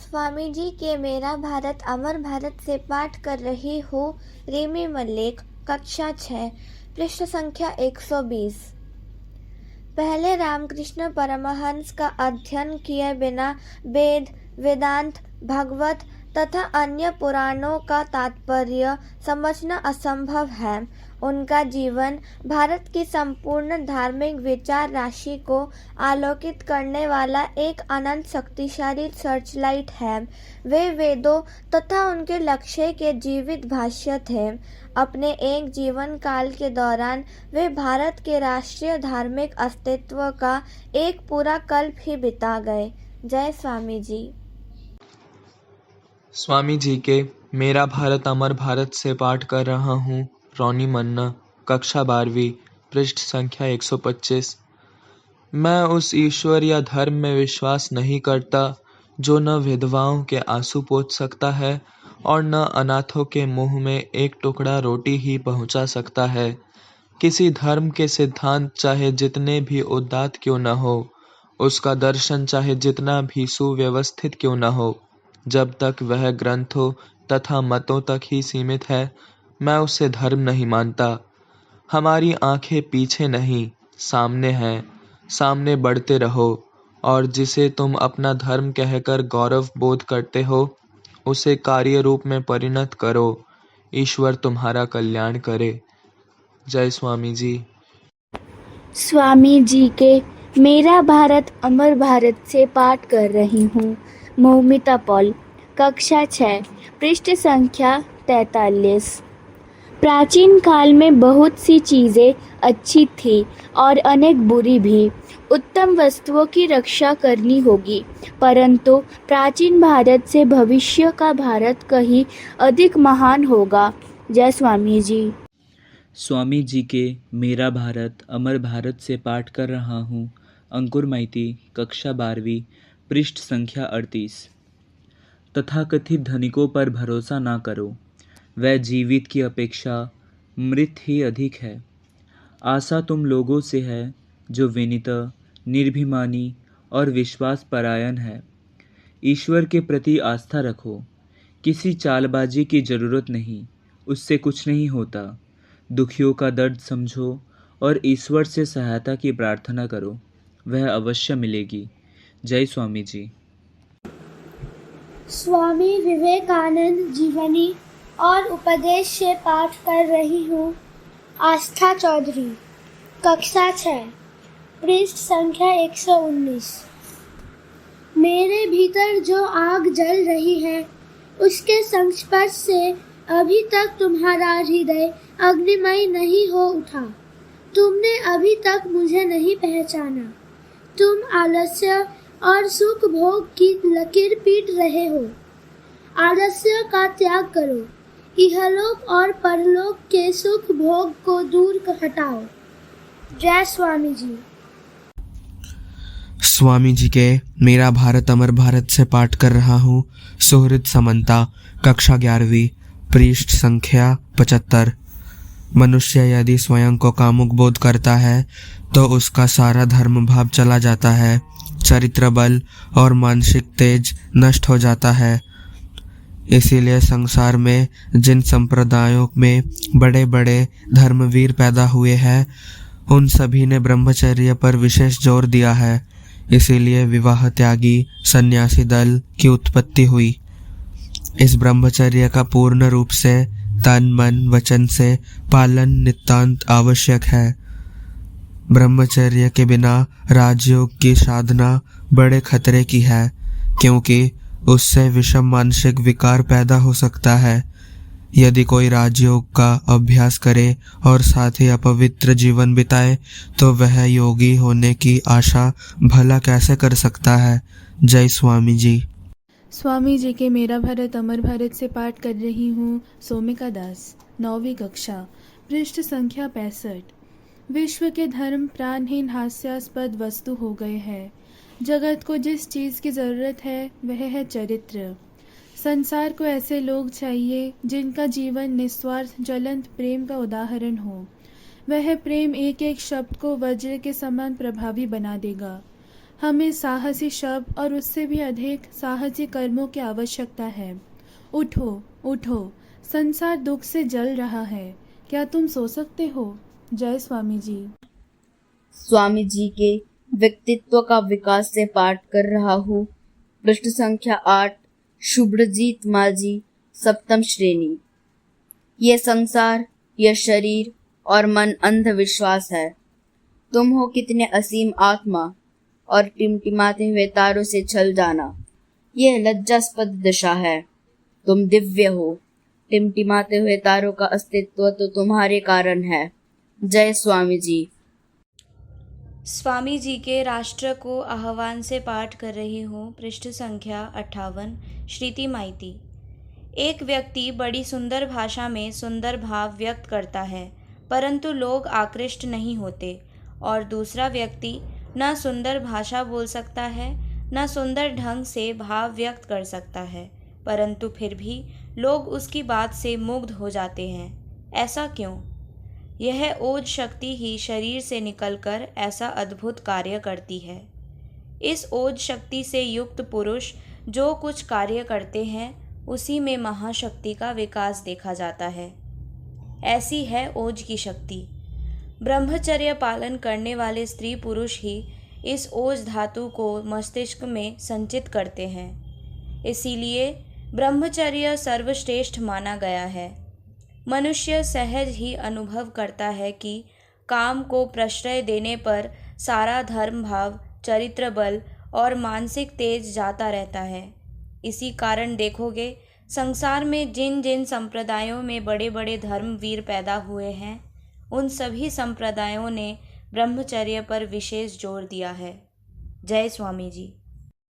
स्वामी जी के मेरा भारत अमर भारत से पाठ कर रही हूँ। रिमी मल्लिक, कक्षा 6, पृष्ठ संख्या 120। पहले रामकृष्ण परमहंस का अध्ययन किए बिना वेद, वेदांत, भागवत तथा अन्य पुराणों का तात्पर्य समझना असंभव है। उनका जीवन भारत की संपूर्ण धार्मिक विचार राशि को आलोकित करने वाला एक अनंत शक्तिशाली सर्चलाइट है। वे वेदों तथा उनके लक्ष्य के जीवित भाष्य थे। अपने एक जीवन काल के दौरान वे भारत के राष्ट्रीय धार्मिक अस्तित्व का एक पूरा कल्प ही बिता गए। जय स्वामी जी। स्वामी जी के मेरा भारत अमर भारत से पाठ कर रहा हूँ। रोनी मन्ना, कक्षा 12वीं, पृष्ठ संख्या 125। मैं उस ईश्वर या धर्म में विश्वास नहीं करता जो न विधवाओं के आंसू पोंछ सकता है और न अनाथों के मुंह में एक टुकड़ा रोटी ही पहुंचा सकता है। किसी धर्म के सिद्धांत चाहे जितने भी उदात्त क्यों न हो, उसका दर्शन चाहे जितना भी सुव्यवस्थित क्यों न हो, जब तक वह ग्रंथों तथा मतों तक ही सीमित है, मैं उसे धर्म नहीं मानता। हमारी आंखें पीछे नहीं, सामने हैं। सामने बढ़ते रहो और जिसे तुम अपना धर्म कहकर गौरव बोध करते हो, उसे कार्य रूप में परिणत करो। ईश्वर तुम्हारा कल्याण करे। जय स्वामी जी। स्वामी जी के मेरा भारत अमर भारत से पाठ कर रही हूँ। मौमिता पॉल, कक्षा 6, पृष्ठ संख्या 43। प्राचीन काल में बहुत सी चीज़ें अच्छी थी और अनेक बुरी भी। उत्तम वस्तुओं की रक्षा करनी होगी, परंतु प्राचीन भारत से भविष्य का भारत कहीं अधिक महान होगा। जय स्वामी जी। स्वामी जी के मेरा भारत अमर भारत से पाठ कर रहा हूँ। अंकुर माइती, कक्षा 12वीं, पृष्ठ संख्या 38। तथाकथित धनिकों पर भरोसा ना करो, वह जीवित की अपेक्षा मृत ही अधिक है। आशा तुम लोगों से है जो विनीत, निर्भिमानी और विश्वास परायण है। ईश्वर के प्रति आस्था रखो, किसी चालबाजी की जरूरत नहीं, उससे कुछ नहीं होता। दुखियों का दर्द समझो और ईश्वर से सहायता की प्रार्थना करो, वह अवश्य मिलेगी। जय स्वामी जी। स्वामी विवेकानंद जीवनी और उपदेश से पाठ कर रही हूँ। आस्था चौधरी, कक्षा 6, पृष्ठ संख्या 119। मेरे भीतर जो आग जल रही है, उसके संस्पर्श से अभी तक तुम्हारा हृदय अग्निमय नहीं हो उठा। तुमने अभी तक मुझे नहीं पहचाना। तुम आलस्य और सुख भोग की लकीर पीट रहे हो। आलस्य का त्याग करो, इहलोक और परलोक के सुख भोग को दूर हटाओ। जय स्वामी जी। स्वामी जी के मेरा भारत अमर भारत से पाठ कर रहा हूँ। सुहृद समंता, कक्षा 11वीं, पृष्ठ संख्या 75। मनुष्य यदि स्वयं को कामुक बोध करता है तो उसका सारा धर्म भाव चला जाता है, चरित्र बल और मानसिक तेज नष्ट हो जाता है। इसीलिए संसार में जिन संप्रदायों में बड़े बड़े धर्मवीर पैदा हुए हैं, उन सभी ने ब्रह्मचर्य पर विशेष जोर दिया है। इसीलिए विवाह त्यागी सन्यासी दल की उत्पत्ति हुई। इस ब्रह्मचर्य का पूर्ण रूप से तन मन वचन से पालन नितांत आवश्यक है। ब्रह्मचर्य के बिना राजयोग की साधना बड़े खतरे की है, क्योंकि उससे विषम मानसिक विकार पैदा हो सकता है। यदि कोई राजयोग का अभ्यास करे और साथ ही अपवित्र जीवन बिताए तो वह योगी होने की आशा भला कैसे कर सकता है। जय स्वामी जी। स्वामी जी के मेरा भारत अमर भारत से पाठ कर रही हूँ। सोमिका दास, 9वीं कक्षा, पृष्ठ संख्या 65। विश्व के धर्म प्राणहीन हास्यास्पद वस्तु हो गए हैं। जगत को जिस चीज़ की ज़रूरत है वह है चरित्र। संसार को ऐसे लोग चाहिए जिनका जीवन निस्वार्थ ज्वलंत प्रेम का उदाहरण हो। वह प्रेम एक एक शब्द को वज्र के समान प्रभावी बना देगा। हमें साहसी शब्द और उससे भी अधिक साहसी कर्मों की आवश्यकता है। उठो उठो, संसार दुख से जल रहा है, क्या तुम सो सकते हो? जय स्वामी जी। स्वामी जी के व्यक्तित्व का विकास से पाठ कर रहा हूँ। पृष्ठ संख्या 8, शुभ्रजीत माजी, सप्तम श्रेणी। यह संसार, यह शरीर और मन अंधविश्वास है। तुम हो कितने असीम आत्मा और टिमटिमाते हुए तारों से छल जाना, यह लज्जास्पद दशा है। तुम दिव्य हो, टिमटिमाते हुए तारों का अस्तित्व तो तुम्हारे कारण है। जय स्वामी जी। स्वामी जी के राष्ट्र को आह्वान से पाठ कर रही हूँ। पृष्ठ संख्या 58, श्रीति माइती। एक व्यक्ति बड़ी सुंदर भाषा में सुंदर भाव व्यक्त करता है, परंतु लोग आकृष्ट नहीं होते, और दूसरा व्यक्ति न सुंदर भाषा बोल सकता है, न सुंदर ढंग से भाव व्यक्त कर सकता है, परंतु फिर भी लोग उसकी बात से मुग्ध हो जाते हैं। ऐसा क्यों? यह ओज शक्ति ही शरीर से निकलकर ऐसा अद्भुत कार्य करती है। इस ओज शक्ति से युक्त पुरुष जो कुछ कार्य करते हैं, उसी में महाशक्ति का विकास देखा जाता है। ऐसी है ओज की शक्ति। ब्रह्मचर्य पालन करने वाले स्त्री पुरुष ही इस ओज धातु को मस्तिष्क में संचित करते हैं। इसीलिए ब्रह्मचर्य सर्वश्रेष्ठ माना गया है। मनुष्य सहज ही अनुभव करता है कि काम को प्रश्रय देने पर सारा धर्म भाव, चरित्र बल और मानसिक तेज जाता रहता है। इसी कारण देखोगे संसार में जिन जिन संप्रदायों में बड़े बड़े धर्मवीर पैदा हुए हैं, उन सभी संप्रदायों ने ब्रह्मचर्य पर विशेष जोर दिया है। जय स्वामी जी।